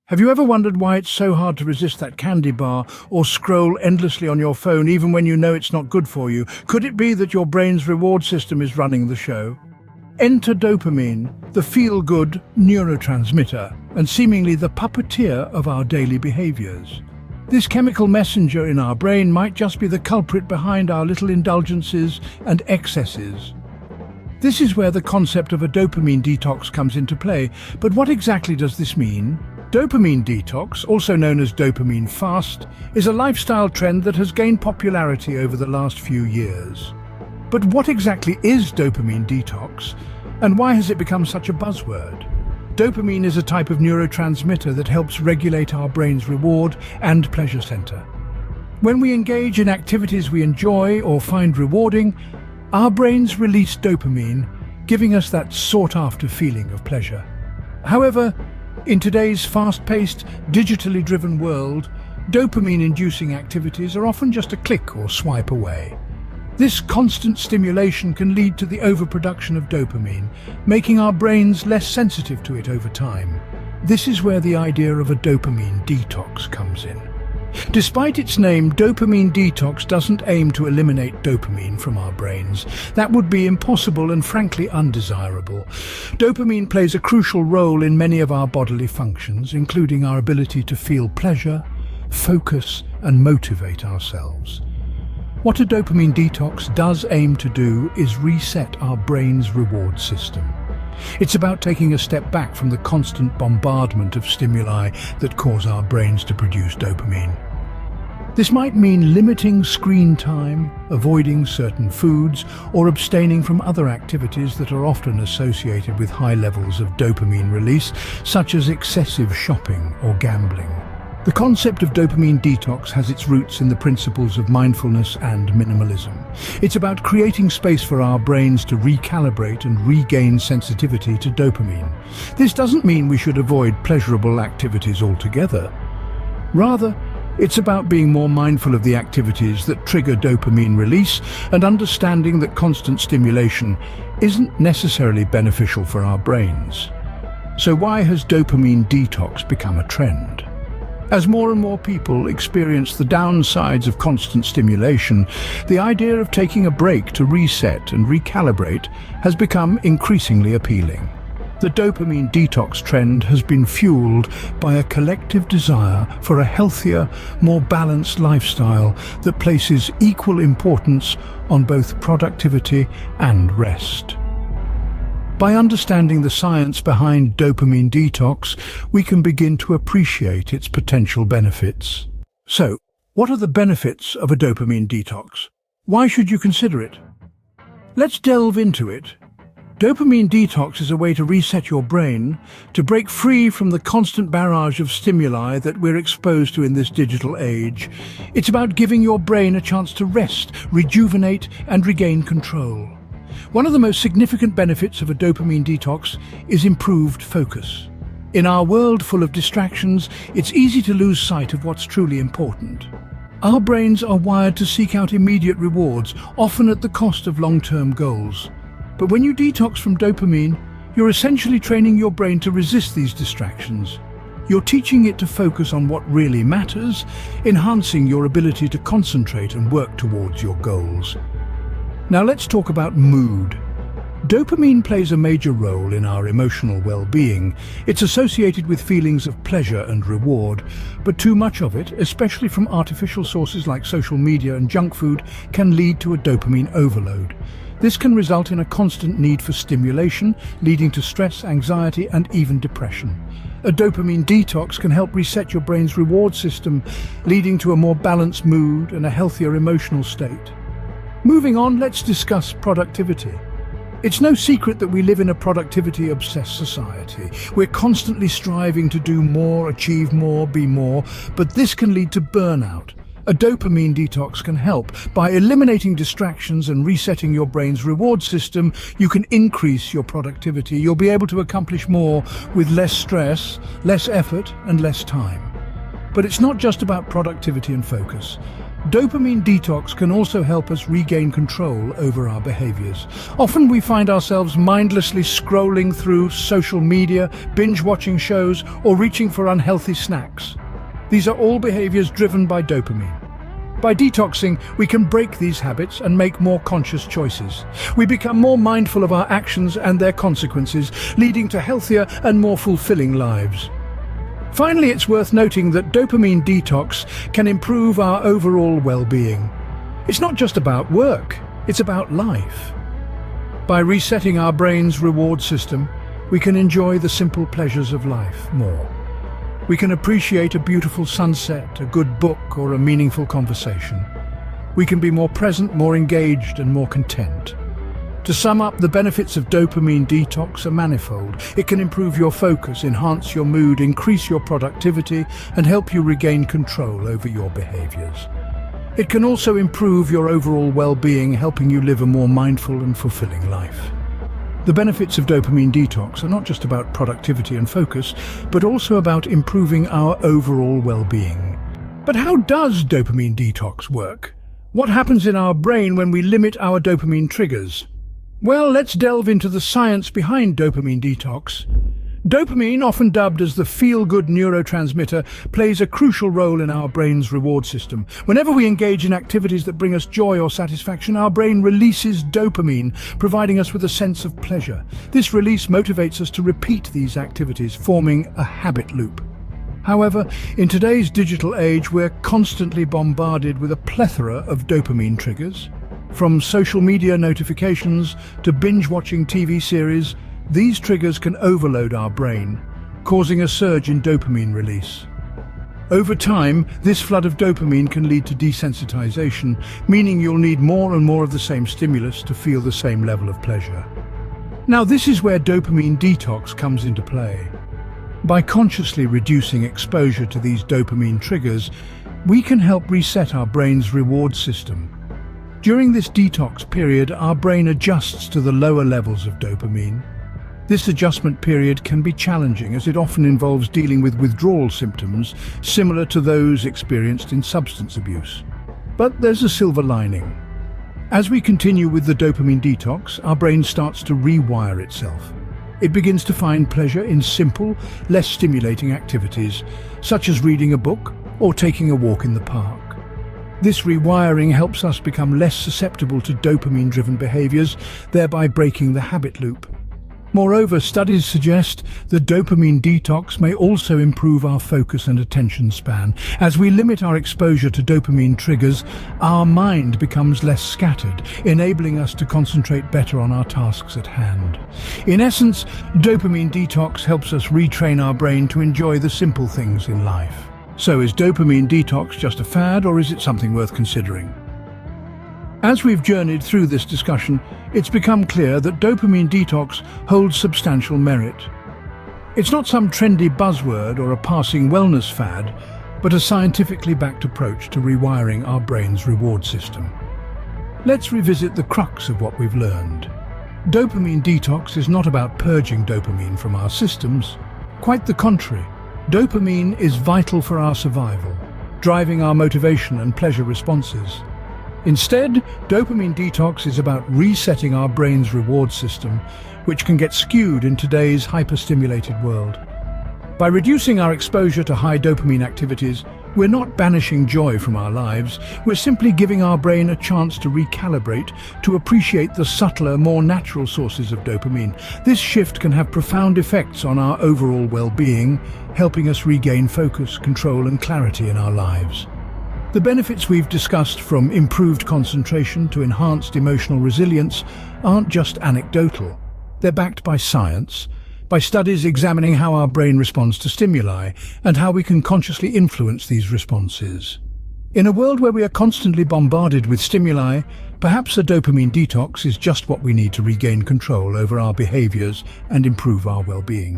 Have you ever wondered why it's so hard to resist that candy bar or scroll endlessly on your phone even when you know it's not good for you? Could it be that your brain's reward system is running the show? Enter dopamine, the feel-good neurotransmitter, and seemingly the puppeteer of our daily behaviors. This chemical messenger in our brain might just be the culprit behind our little indulgences and excesses. This is where the concept of a dopamine detox comes into play. But what exactly does this mean? Dopamine detox, also known as dopamine fast, is a lifestyle trend that has gained popularity over the last few years. But what exactly is dopamine detox, and why has it become such a buzzword? Dopamine is a type of neurotransmitter that helps regulate our brain's reward and pleasure center. When we engage in activities we enjoy or find rewarding, our brains release dopamine, giving us that sought-after feeling of pleasure. However, in today's fast-paced, digitally driven world, dopamine-inducing activities are often just a click or swipe away. This constant stimulation can lead to the overproduction of dopamine, making our brains less sensitive to it over time. This is where the idea of a dopamine detox comes in. Despite its name, dopamine detox doesn't aim to eliminate dopamine from our brains. That would be impossible and frankly undesirable. Dopamine plays a crucial role in many of our bodily functions, including our ability to feel pleasure, focus, and motivate ourselves. What a dopamine detox does aim to do is reset our brain's reward system. It's about taking a step back from the constant bombardment of stimuli that cause our brains to produce dopamine. This might mean limiting screen time, avoiding certain foods, or abstaining from other activities that are often associated with high levels of dopamine release, such as excessive shopping or gambling. The concept of dopamine detox has its roots in the principles of mindfulness and minimalism. It's about creating space for our brains to recalibrate and regain sensitivity to dopamine. This doesn't mean we should avoid pleasurable activities altogether. Rather, it's about being more mindful of the activities that trigger dopamine release and understanding that constant stimulation isn't necessarily beneficial for our brains. So why has dopamine detox become a trend? As more and more people experience the downsides of constant stimulation, the idea of taking a break to reset and recalibrate has become increasingly appealing. The dopamine detox trend has been fueled by a collective desire for a healthier, more balanced lifestyle that places equal importance on both productivity and rest. By understanding the science behind dopamine detox, we can begin to appreciate its potential benefits. So, what are the benefits of a dopamine detox? Why should you consider it? Let's delve into it. Dopamine detox is a way to reset your brain, to break free from the constant barrage of stimuli that we're exposed to in this digital age. It's about giving your brain a chance to rest, rejuvenate, and regain control. One of the most significant benefits of a dopamine detox is improved focus. In our world full of distractions, it's easy to lose sight of what's truly important. Our brains are wired to seek out immediate rewards, often at the cost of long-term goals. But when you detox from dopamine, you're essentially training your brain to resist these distractions. You're teaching it to focus on what really matters, enhancing your ability to concentrate and work towards your goals. Now let's talk about mood. Dopamine plays a major role in our emotional well-being. It's associated with feelings of pleasure and reward, but too much of it, especially from artificial sources like social media and junk food, can lead to a dopamine overload. This can result in a constant need for stimulation, leading to stress, anxiety, and even depression. A dopamine detox can help reset your brain's reward system, leading to a more balanced mood and a healthier emotional state. Moving on, let's discuss productivity. It's no secret that we live in a productivity-obsessed society. We're constantly striving to do more, achieve more, be more, but this can lead to burnout. A dopamine detox can help. By eliminating distractions and resetting your brain's reward system, you can increase your productivity. You'll be able to accomplish more with less stress, less effort, and less time. But it's not just about productivity and focus. Dopamine detox can also help us regain control over our behaviors. Often we find ourselves mindlessly scrolling through social media, binge-watching shows, or reaching for unhealthy snacks. These are all behaviors driven by dopamine. By detoxing, we can break these habits and make more conscious choices. We become more mindful of our actions and their consequences, leading to healthier and more fulfilling lives. Finally, it's worth noting that dopamine detox can improve our overall well-being. It's not just about work, it's about life. By resetting our brain's reward system, we can enjoy the simple pleasures of life more. We can appreciate a beautiful sunset, a good book, or a meaningful conversation. We can be more present, more engaged, and more content. To sum up, the benefits of dopamine detox are manifold. It can improve your focus, enhance your mood, increase your productivity, and help you regain control over your behaviors. It can also improve your overall well-being, helping you live a more mindful and fulfilling life. The benefits of dopamine detox are not just about productivity and focus, but also about improving our overall well-being. But how does dopamine detox work? What happens in our brain when we limit our dopamine triggers? Well, let's delve into the science behind dopamine detox. Dopamine, often dubbed as the feel-good neurotransmitter, plays a crucial role in our brain's reward system. Whenever we engage in activities that bring us joy or satisfaction, our brain releases dopamine, providing us with a sense of pleasure. This release motivates us to repeat these activities, forming a habit loop. However, in today's digital age, we're constantly bombarded with a plethora of dopamine triggers. From social media notifications to binge-watching TV series, these triggers can overload our brain, causing a surge in dopamine release. Over time, this flood of dopamine can lead to desensitization, meaning you'll need more and more of the same stimulus to feel the same level of pleasure. Now, this is where dopamine detox comes into play. By consciously reducing exposure to these dopamine triggers, we can help reset our brain's reward system. During this detox period, our brain adjusts to the lower levels of dopamine. This adjustment period can be challenging as it often involves dealing with withdrawal symptoms similar to those experienced in substance abuse. But there's a silver lining. As we continue with the dopamine detox, our brain starts to rewire itself. It begins to find pleasure in simple, less stimulating activities, such as reading a book or taking a walk in the park. This rewiring helps us become less susceptible to dopamine-driven behaviors, thereby breaking the habit loop. Moreover, studies suggest that dopamine detox may also improve our focus and attention span. As we limit our exposure to dopamine triggers, our mind becomes less scattered, enabling us to concentrate better on our tasks at hand. In essence, dopamine detox helps us retrain our brain to enjoy the simple things in life. So is dopamine detox just a fad, or is it something worth considering? As we've journeyed through this discussion, it's become clear that dopamine detox holds substantial merit. It's not some trendy buzzword or a passing wellness fad, but a scientifically backed approach to rewiring our brain's reward system. Let's revisit the crux of what we've learned. Dopamine detox is not about purging dopamine from our systems. Quite the contrary. Dopamine is vital for our survival, driving our motivation and pleasure responses. Instead, dopamine detox is about resetting our brain's reward system, which can get skewed in today's hyper-stimulated world. By reducing our exposure to high dopamine activities, we're not banishing joy from our lives, we're simply giving our brain a chance to recalibrate, to appreciate the subtler, more natural sources of dopamine. This shift can have profound effects on our overall well-being, helping us regain focus, control, and clarity in our lives. The benefits we've discussed, from improved concentration to enhanced emotional resilience, aren't just anecdotal. They're backed by science, by studies examining how our brain responds to stimuli and how we can consciously influence these responses. In a world where we are constantly bombarded with stimuli, perhaps a dopamine detox is just what we need to regain control over our behaviors and improve our well-being.